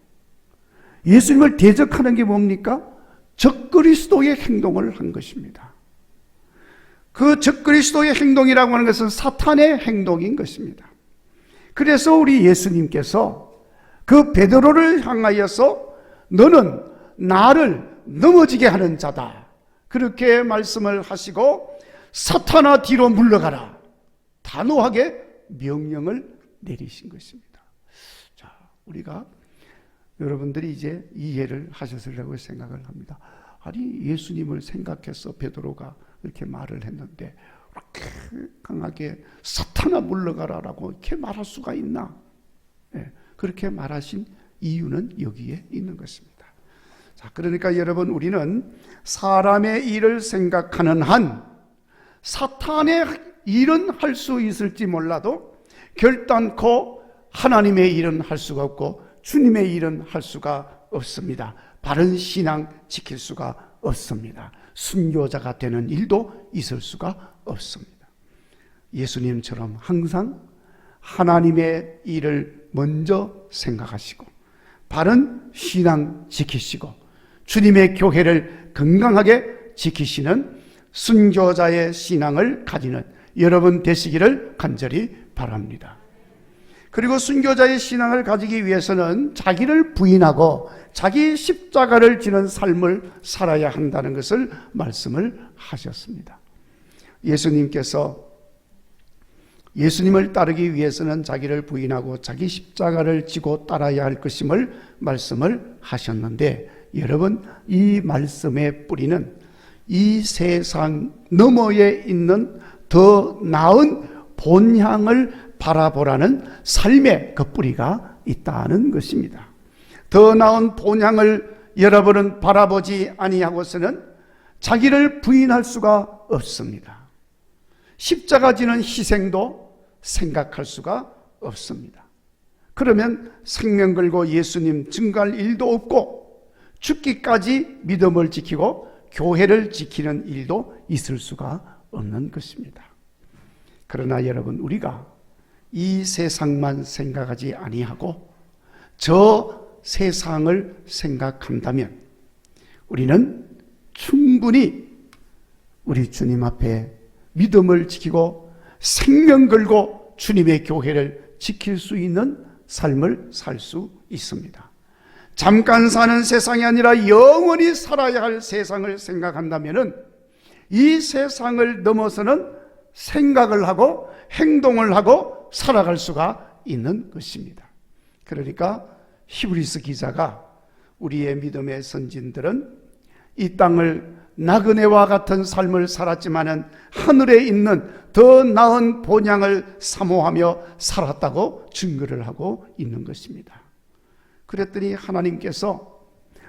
예수님을 대적하는 게 뭡니까? 적그리스도의 행동을 한 것입니다. 그 적그리스도의 행동이라고 하는 것은 사탄의 행동인 것입니다. 그래서 우리 예수님께서 그 베드로를 향하여서 너는 나를 넘어지게 하는 자다, 그렇게 말씀을 하시고 사탄아 뒤로 물러가라, 단호하게 명령을 내리신 것입니다. 자, 우리가 여러분들이 이제 이해를 하셨으리라고 생각을 합니다. 아니, 예수님을 생각해서 베드로가 이렇게 말을 했는데 이렇게 강하게 사탄아 물러가라라고 이렇게 말할 수가 있나? 네, 그렇게 말하신 이유는 여기에 있는 것입니다. 자, 그러니까 여러분, 우리는 사람의 일을 생각하는 한 사탄의 일은 할 수 있을지 몰라도 결단코 하나님의 일은 할 수가 없고 주님의 일은 할 수가 없습니다. 바른 신앙 지킬 수가 없습니다. 순교자가 되는 일도 있을 수가 없습니다. 예수님처럼 항상 하나님의 일을 먼저 생각하시고 바른 신앙 지키시고 주님의 교회를 건강하게 지키시는 순교자의 신앙을 가지는 여러분 되시기를 간절히 바랍니다. 그리고 순교자의 신앙을 가지기 위해서는 자기를 부인하고 자기 십자가를 지는 삶을 살아야 한다는 것을 말씀을 하셨습니다. 예수님께서 예수님을 따르기 위해서는 자기를 부인하고 자기 십자가를 지고 따라야 할 것임을 말씀을 하셨는데, 여러분, 이 말씀의 뿌리는 이 세상 너머에 있는 더 나은 본향을 바라보라는 삶의 그 뿌리가 있다는 것입니다. 더 나은 본향을 여러분은 바라보지 아니하고서는 자기를 부인할 수가 없습니다. 십자가 지는 희생도 생각할 수가 없습니다. 그러면 생명 걸고 예수님 증거할 일도 없고 죽기까지 믿음을 지키고 교회를 지키는 일도 있을 수가 없는 것입니다. 그러나 여러분, 우리가 이 세상만 생각하지 아니하고 저 세상을 생각한다면 우리는 충분히 우리 주님 앞에 믿음을 지키고 생명 걸고 주님의 교회를 지킬 수 있는 삶을 살 수 있습니다. 잠깐 사는 세상이 아니라 영원히 살아야 할 세상을 생각한다면 이 세상을 넘어서는 생각을 하고 행동을 하고 살아갈 수가 있는 것입니다. 그러니까 히브리서 기자가 우리의 믿음의 선진들은 이 땅을 나그네와 같은 삶을 살았지만은 하늘에 있는 더 나은 본향을 사모하며 살았다고 증거를 하고 있는 것입니다. 그랬더니 하나님께서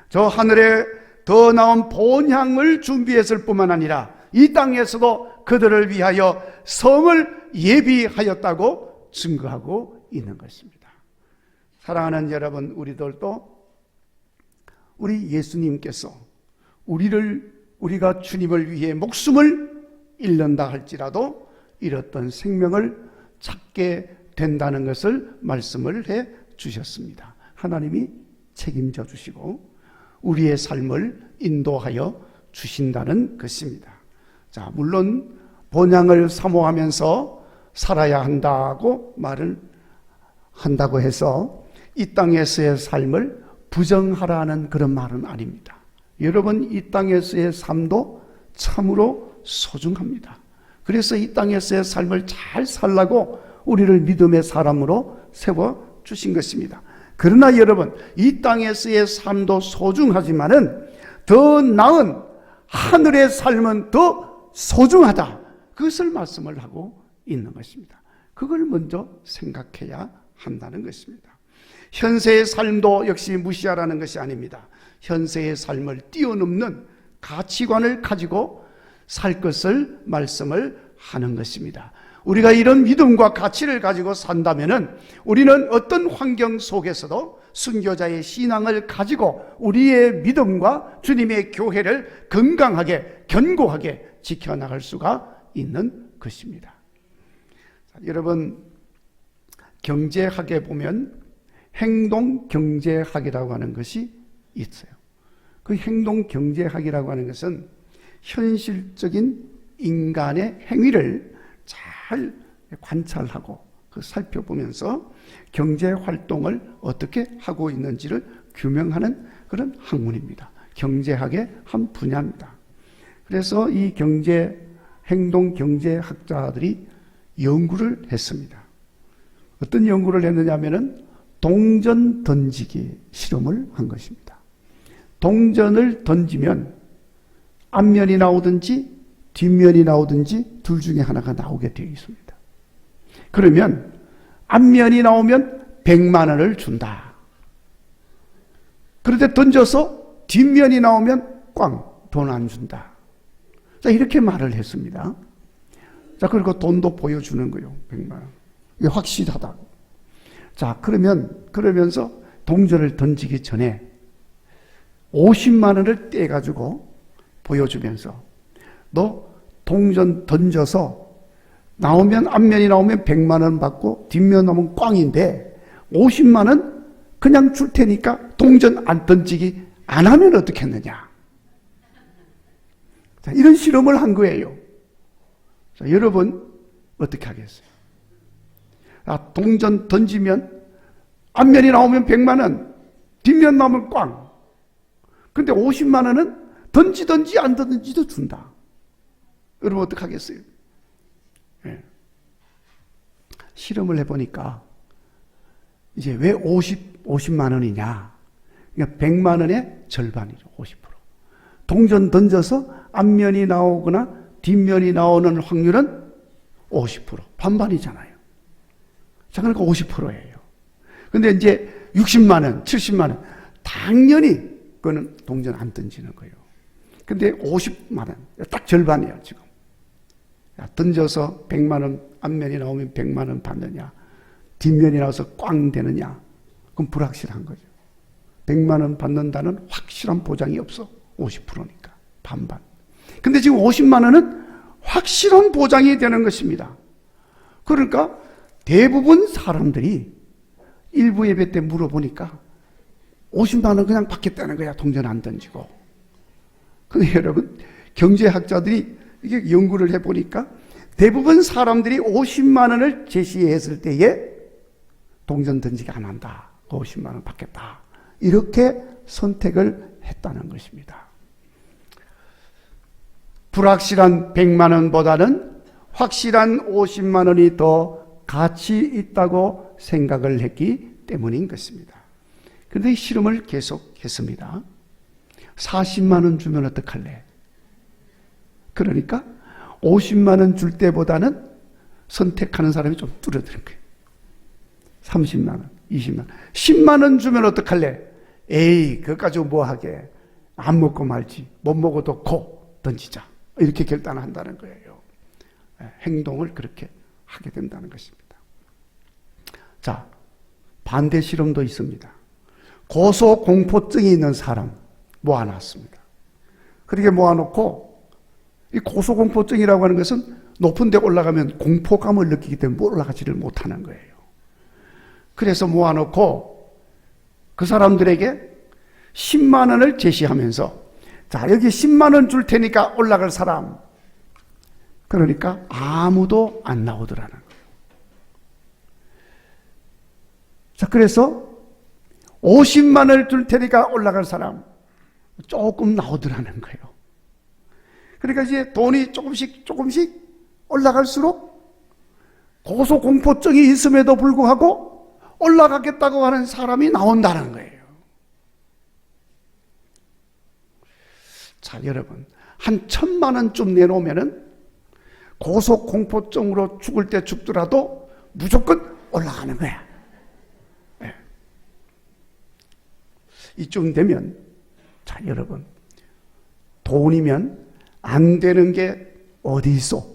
저 하늘에 더 나은 본향을 준비했을 뿐만 아니라 이 땅에서도 그들을 위하여 성을 예비하였다고 증거하고 있는 것입니다. 사랑하는 여러분, 우리들도 우리 예수님께서 우리가 주님을 위해 목숨을 잃는다 할지라도 잃었던 생명을 찾게 된다는 것을 말씀을 해 주셨습니다. 하나님이 책임져 주시고 우리의 삶을 인도하여 주신다는 것입니다. 자, 물론 본향을 사모하면서 살아야 한다고 말을 한다고 해서 이 땅에서의 삶을 부정하라는 그런 말은 아닙니다. 여러분, 이 땅에서의 삶도 참으로 소중합니다. 그래서 이 땅에서의 삶을 잘 살라고 우리를 믿음의 사람으로 세워주신 것입니다. 그러나 여러분, 이 땅에서의 삶도 소중하지만은 더 나은 하늘의 삶은 더 소중하다. 그것을 말씀을 하고 있는 것입니다. 그걸 먼저 생각해야 한다는 것입니다. 현세의 삶도 역시 무시하라는 것이 아닙니다. 현세의 삶을 뛰어넘는 가치관을 가지고 살 것을 말씀을 하는 것입니다. 우리가 이런 믿음과 가치를 가지고 산다면은 우리는 어떤 환경 속에서도 순교자의 신앙을 가지고 우리의 믿음과 주님의 교회를 건강하게 견고하게 지켜나갈 수가 있는 것입니다. 자, 여러분, 경제학에 보면 행동경제학이라고 하는 것이 있어요. 그 행동경제학이라고 하는 것은 현실적인 인간의 행위를 잘 관찰하고 살펴보면서 경제활동을 어떻게 하고 있는지를 규명하는 그런 학문입니다. 경제학의 한 분야입니다. 그래서 이 행동경제학자들이 연구를 했습니다. 어떤 연구를 했느냐 하면은 동전 던지기 실험을 한 것입니다. 동전을 던지면 앞면이 나오든지 뒷면이 나오든지 둘 중에 하나가 나오게 되어 있습니다. 그러면 앞면이 나오면 100만 원을 준다. 그런데 던져서 뒷면이 나오면 꽝, 돈 안 준다. 자, 이렇게 말을 했습니다. 자, 그리고 돈도 보여주는 거예요. 100만 원. 이게 확실하다. 자, 그러면서 동전을 던지기 전에 50만 원을 떼가지고 보여주면서 너 동전 던져서 나오면 앞면이 나오면 100만 원 받고 뒷면 나오면 꽝인데 50만 원 그냥 줄 테니까 동전 안 던지기 안 하면 어떻겠느냐. 자, 이런 실험을 한 거예요. 자, 여러분 어떻게 하겠어요? 동전 던지면 앞면이 나오면 100만 원, 뒷면 나오면 꽝. 근데 50만 원은 던지든지 안 던지도 준다. 여러분 어떻게 하겠어요? 네. 실험을 해보니까 이제 왜 50만 원이냐? 그러니까 100만 원의 절반이죠. 50%. 동전 던져서 앞면이 나오거나 뒷면이 나오는 확률은 50%. 반반이잖아요. 자, 그러니까 50%예요. 근데 이제 60만 원, 70만 원, 당연히 그거는 동전 안 던지는 거예요. 근데 50만 원, 딱 절반이에요, 지금. 던져서 100만 원, 앞면이 나오면 100만 원 받느냐, 뒷면이 나와서 꽝 되느냐, 그건 불확실한 거죠. 100만 원 받는다는 확실한 보장이 없어. 50%니까. 반반. 근데 지금 50만 원은 확실한 보장이 되는 것입니다. 그러니까 대부분 사람들이 일부 예배 때 물어보니까 50만 원 그냥 받겠다는 거야. 동전 안 던지고. 근데 여러분, 경제학자들이 이게 연구를 해보니까 대부분 사람들이 50만 원을 제시했을 때에 동전 던지기 안 한다. 50만 원 받겠다. 이렇게 선택을 했다는 것입니다. 불확실한 100만 원보다는 확실한 50만 원이 더 가치 있다고 생각을 했기 때문인 것입니다. 그런데 이 실험을 계속했습니다. 40만 원 주면 어떡할래? 그러니까 50만 원 줄 때보다는 선택하는 사람이 좀 줄어드는 거예요. 30만 원, 20만 원, 10만 원 주면 어떡할래? 에이, 그거 가지고 뭐 하게? 안 먹고 말지. 못 먹어도 고 던지자. 이렇게 결단한다는 거예요. 행동을 그렇게 하게 된다는 것입니다. 자, 반대 실험도 있습니다. 고소공포증이 있는 사람 모아놨습니다. 그렇게 모아놓고 이 고소공포증이라고 하는 것은 높은 데 올라가면 공포감을 느끼기 때문에 올라가지를 못하는 거예요. 그래서 모아놓고 그 사람들에게 10만 원을 제시하면서 자, 여기 10만 원 줄 테니까 올라갈 사람. 그러니까 아무도 안 나오더라는 거예요. 자, 그래서 50만 원을 줄 테니까 올라갈 사람. 조금 나오더라는 거예요. 그러니까 이제 돈이 조금씩 올라갈수록 고소공포증이 있음에도 불구하고 올라가겠다고 하는 사람이 나온다는 거예요. 자, 여러분, 한 1,000만 원쯤 내놓으면은 고소공포증으로 죽을 때 죽더라도 무조건 올라가는 거야. 네. 이쯤 되면, 자, 여러분, 돈이면 안 되는 게 어디 있어?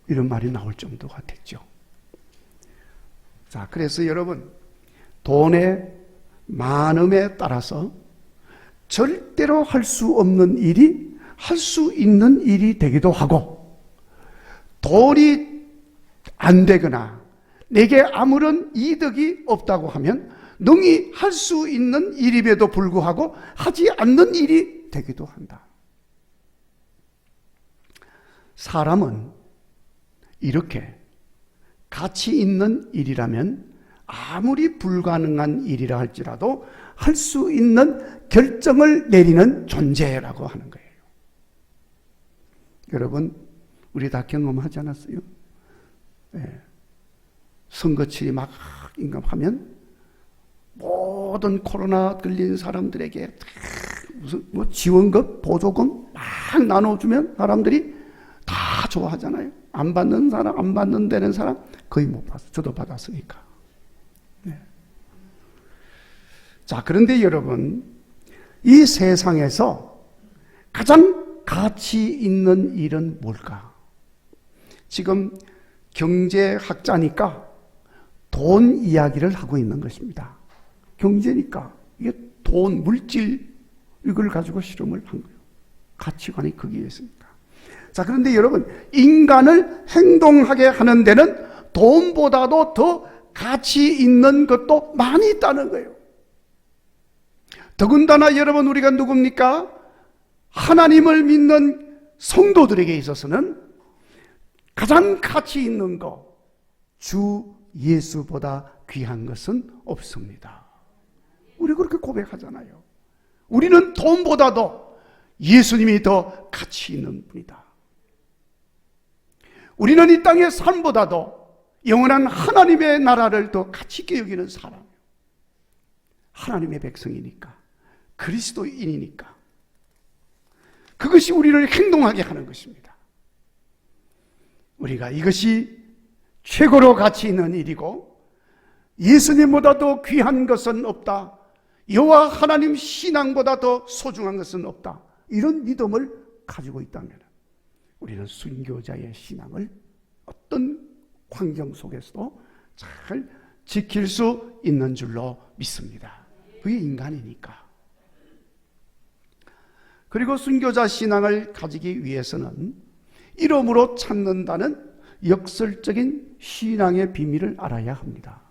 이런 말이 나올 정도가 됐죠. 자, 그래서 여러분, 돈의 많음에 따라서 절대로 할 수 없는 일이 할 수 있는 일이 되기도 하고, 돈이 안 되거나 내게 아무런 이득이 없다고 하면 능히 할 수 있는 일임에도 불구하고 하지 않는 일이 되기도 한다. 사람은 이렇게 가치 있는 일이라면 아무리 불가능한 일이라 할지라도 할 수 있는 결정을 내리는 존재라고 하는 거예요. 여러분, 우리 다 경험하지 않았어요? 네. 선거철이 막 임박하면 모든 코로나 걸린 사람들에게 무슨 뭐 지원금, 보조금 막 나눠주면 사람들이 다 좋아하잖아요. 안 받는 사람, 안 받는 데는 사람 거의 못 받았어요. 저도 받았으니까. 네. 자, 그런데 여러분, 이 세상에서 가장 가치 있는 일은 뭘까? 지금 경제학자니까 돈 이야기를 하고 있는 것입니다. 경제니까 이게 돈, 물질 이걸 가지고 실험을 한 거예요. 가치관이 거기에 있으니까. 자, 그런데 여러분, 인간을 행동하게 하는 데는 돈보다도 더 가치 있는 것도 많이 있다는 거예요. 더군다나 여러분, 우리가 누굽니까? 하나님을 믿는 성도들에게 있어서는 가장 가치 있는 것, 주 예수보다 귀한 것은 없습니다. 우리 그렇게 고백하잖아요. 우리는 돈보다도 예수님이 더 가치 있는 분이다. 우리는 이 땅의 삶보다도 영원한 하나님의 나라를 더 가치 있게 여기는 사람이에요. 하나님의 백성이니까, 그리스도인이니까. 그것이 우리를 행동하게 하는 것입니다. 우리가 이것이 최고로 가치 있는 일이고 예수님보다 더 귀한 것은 없다. 여호와 하나님 신앙보다 더 소중한 것은 없다. 이런 믿음을 가지고 있다면 우리는 순교자의 신앙을 어떤 환경 속에서도 잘 지킬 수 있는 줄로 믿습니다. 그게 인간이니까. 그리고 순교자 신앙을 가지기 위해서는 이름으로 찾는다는 역설적인 신앙의 비밀을 알아야 합니다.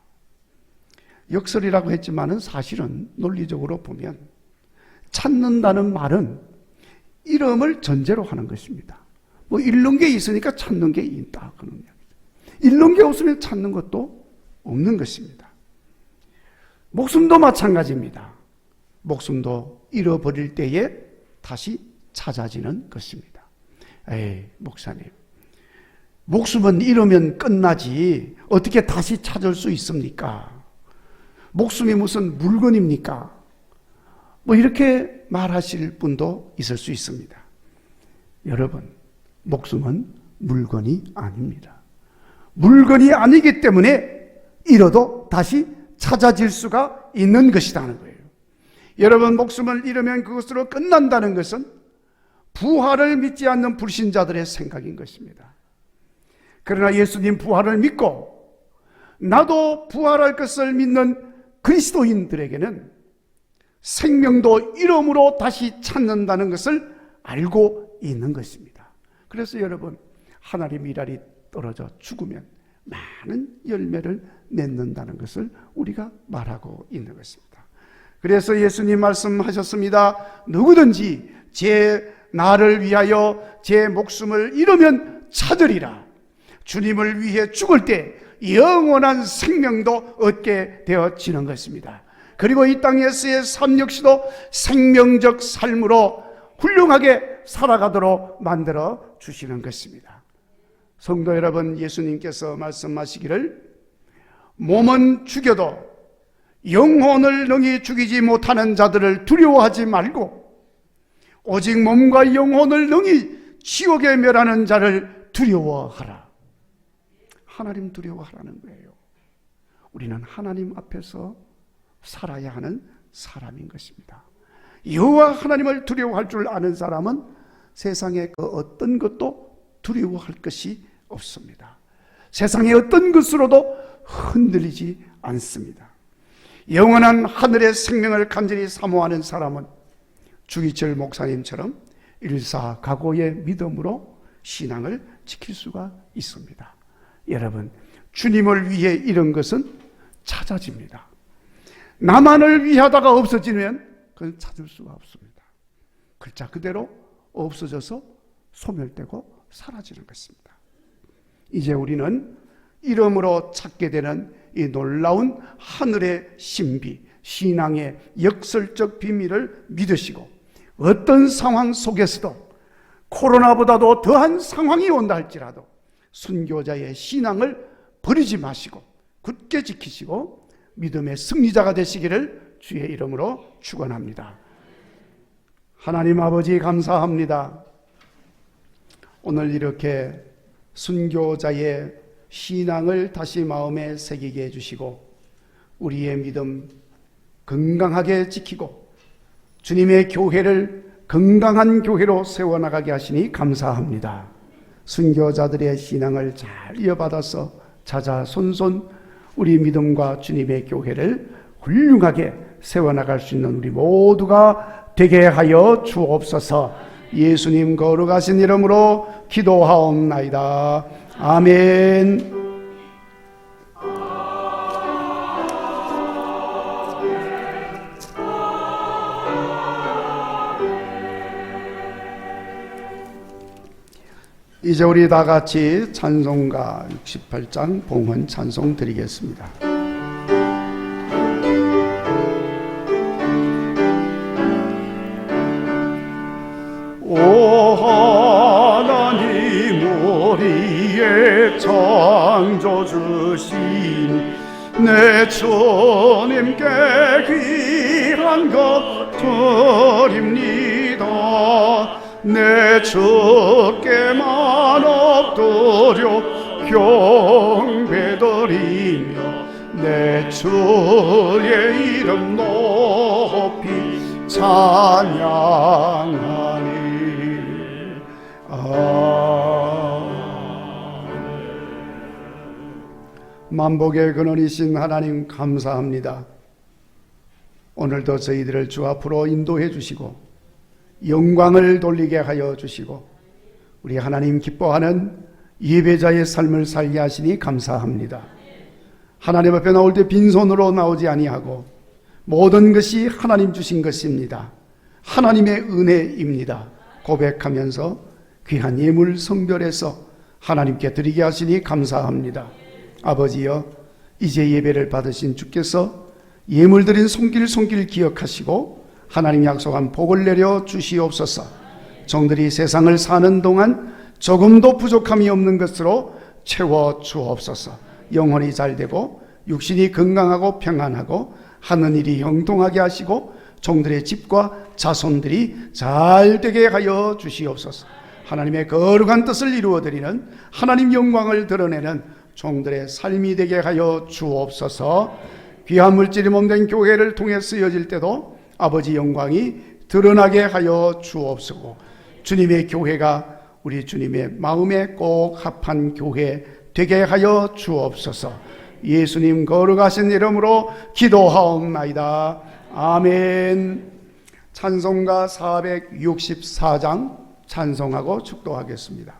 역설이라고 했지만은 사실은 논리적으로 보면 찾는다는 말은 이름을 전제로 하는 것입니다. 뭐 잃는 게 있으니까 찾는 게 있다, 그런 이야기죠. 잃는 게 없으면 찾는 것도 없는 것입니다. 목숨도 마찬가지입니다. 목숨도 잃어버릴 때에 다시 찾아지는 것입니다. 에이, 목사님, 목숨은 잃으면 끝나지 어떻게 다시 찾을 수 있습니까? 목숨이 무슨 물건입니까? 뭐 이렇게 말하실 분도 있을 수 있습니다. 여러분, 목숨은 물건이 아닙니다. 물건이 아니기 때문에 잃어도 다시 찾아질 수가 있는 것이라는 거예요. 여러분, 목숨을 잃으면 그것으로 끝난다는 것은 부활을 믿지 않는 불신자들의 생각인 것입니다. 그러나 예수님 부활을 믿고 나도 부활할 것을 믿는 그리스도인들에게는 생명도 이름으로 다시 찾는다는 것을 알고 있는 것입니다. 그래서 여러분, 하나님 일알이 떨어져 죽으면 많은 열매를 맺는다는 것을 우리가 말하고 있는 것입니다. 그래서 예수님 말씀하셨습니다. 누구든지 제 나를 위하여 제 목숨을 잃으면 찾으리라. 주님을 위해 죽을 때 영원한 생명도 얻게 되어지는 것입니다. 그리고 이 땅에서의 삶 역시도 생명적 삶으로 훌륭하게 살아가도록 만들어 주시는 것입니다. 성도 여러분, 예수님께서 말씀하시기를 몸은 죽여도 영혼을 능히 죽이지 못하는 자들을 두려워하지 말고 오직 몸과 영혼을 능히 지옥에 멸하는 자를 두려워하라. 하나님 두려워하라는 거예요. 우리는 하나님 앞에서 살아야 하는 사람인 것입니다. 여호와 하나님을 두려워할 줄 아는 사람은 세상의 그 어떤 것도 두려워할 것이 없습니다. 세상의 어떤 것으로도 흔들리지 않습니다. 영원한 하늘의 생명을 간절히 사모하는 사람은 주기철 목사님처럼 일사각오의 믿음으로 신앙을 지킬 수가 있습니다. 여러분, 주님을 위해 이런 것은 찾아집니다. 나만을 위하다가 없어지면 그건 찾을 수가 없습니다. 글자 그대로 없어져서 소멸되고 사라지는 것입니다. 이제 우리는 이름으로 찾게 되는 이 놀라운 하늘의 신비, 신앙의 역설적 비밀을 믿으시고 어떤 상황 속에서도 코로나보다도 더한 상황이 온다 할지라도 순교자의 신앙을 버리지 마시고 굳게 지키시고 믿음의 승리자가 되시기를 주의 이름으로 축원합니다. 하나님 아버지, 감사합니다. 오늘 이렇게 순교자의 신앙을 다시 마음에 새기게 해주시고 우리의 믿음 건강하게 지키고 주님의 교회를 건강한 교회로 세워나가게 하시니 감사합니다. 순교자들의 신앙을 잘 이어받아서 자자손손 우리 믿음과 주님의 교회를 훌륭하게 세워나갈 수 있는 우리 모두가 되게 하여 주옵소서. 예수님 거룩하신 이름으로 기도하옵나이다. 아멘. 이제 우리 다 같이 찬송가 68장 봉헌 찬송 드리겠습니다. 오 하나님, 우리의 창조주신 내 주님께 귀한 것 드립니다. 내 주께만 엎드려 경배드리며 내 주의 이름 높이 찬양하니. 만복의 근원이신 하나님, 감사합니다. 오늘도 저희들을 주 앞으로 인도해 주시고 영광을 돌리게 하여 주시고 우리 하나님 기뻐하는 예배자의 삶을 살게 하시니 감사합니다. 하나님 앞에 나올 때 빈손으로 나오지 아니하고 모든 것이 하나님 주신 것입니다. 하나님의 은혜입니다. 고백하면서 귀한 예물 성별해서 하나님께 드리게 하시니 감사합니다. 아버지여, 이제 예배를 받으신 주께서 예물 드린 손길 기억하시고 하나님 약속한 복을 내려 주시옵소서. 종들이 세상을 사는 동안 조금도 부족함이 없는 것으로 채워 주옵소서. 영혼이 잘되고 육신이 건강하고 평안하고 하는 일이 형통하게 하시고 종들의 집과 자손들이 잘되게 하여 주시옵소서. 하나님의 거룩한 뜻을 이루어드리는 하나님 영광을 드러내는 종들의 삶이 되게 하여 주옵소서. 귀한 물질이 몸된 교회를 통해 쓰여질 때도 아버지 영광이 드러나게 하여 주옵소서. 주님의 교회가 우리 주님의 마음에 꼭 합한 교회 되게 하여 주옵소서. 예수님 거룩하신 이름으로 기도하옵나이다. 아멘. 찬송가 464장 찬송하고 축도하겠습니다.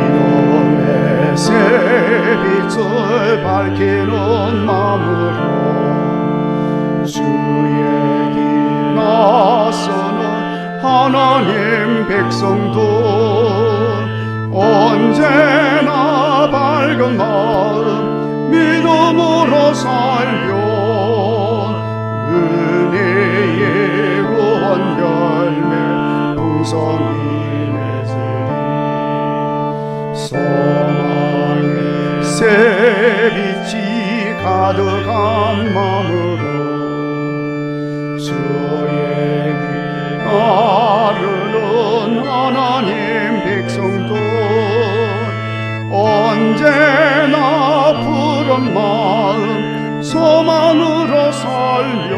믿음의 새빛을 밝히는 마음으로 주의 길 나서는 하나님 백성들 언제나 밝은 마음 믿음으로 살며 은혜의 구원 열매 풍성히 맺으리. 소망의 새빛이 가득한 마음으로 주의 나르는 하나님 백성들 언제나 푸른 마음 소망으로 살며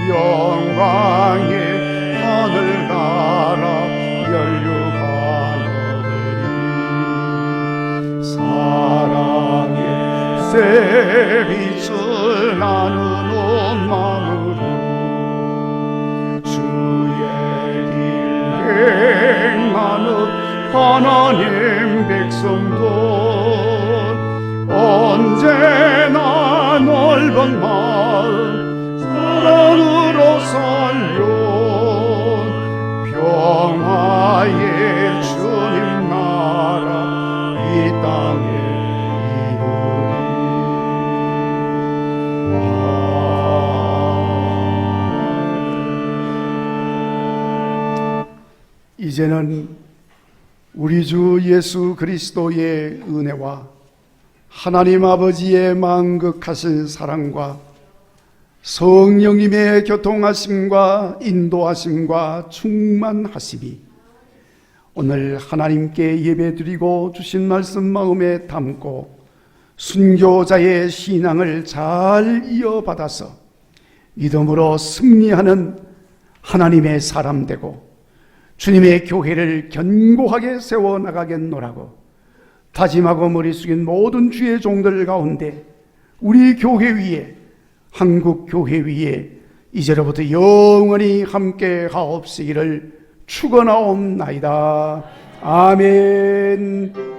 영광의 하늘나라 연류하노니 사랑의 새빛을 나누는 마음으로 행하는 하나님 백성들 언제나 넓은 마음 사랑으로 살려 평화의 주님 나라 이 땅에 이제는 우리 주 예수 그리스도의 은혜와 하나님 아버지의 만극하신 사랑과 성령님의 교통하심과 인도하심과 충만하심이 오늘 하나님께 예배드리고 주신 말씀 마음에 담고 순교자의 신앙을 잘 이어받아서 믿음으로 승리하는 하나님의 사람 되고 주님의 교회를 견고하게 세워나가겠노라고 다짐하고 머리 숙인 모든 주의 종들 가운데 우리 교회 위에 한국 교회 위에 이제로부터 영원히 함께 하옵시기를 축원하옵나이다. 아멘.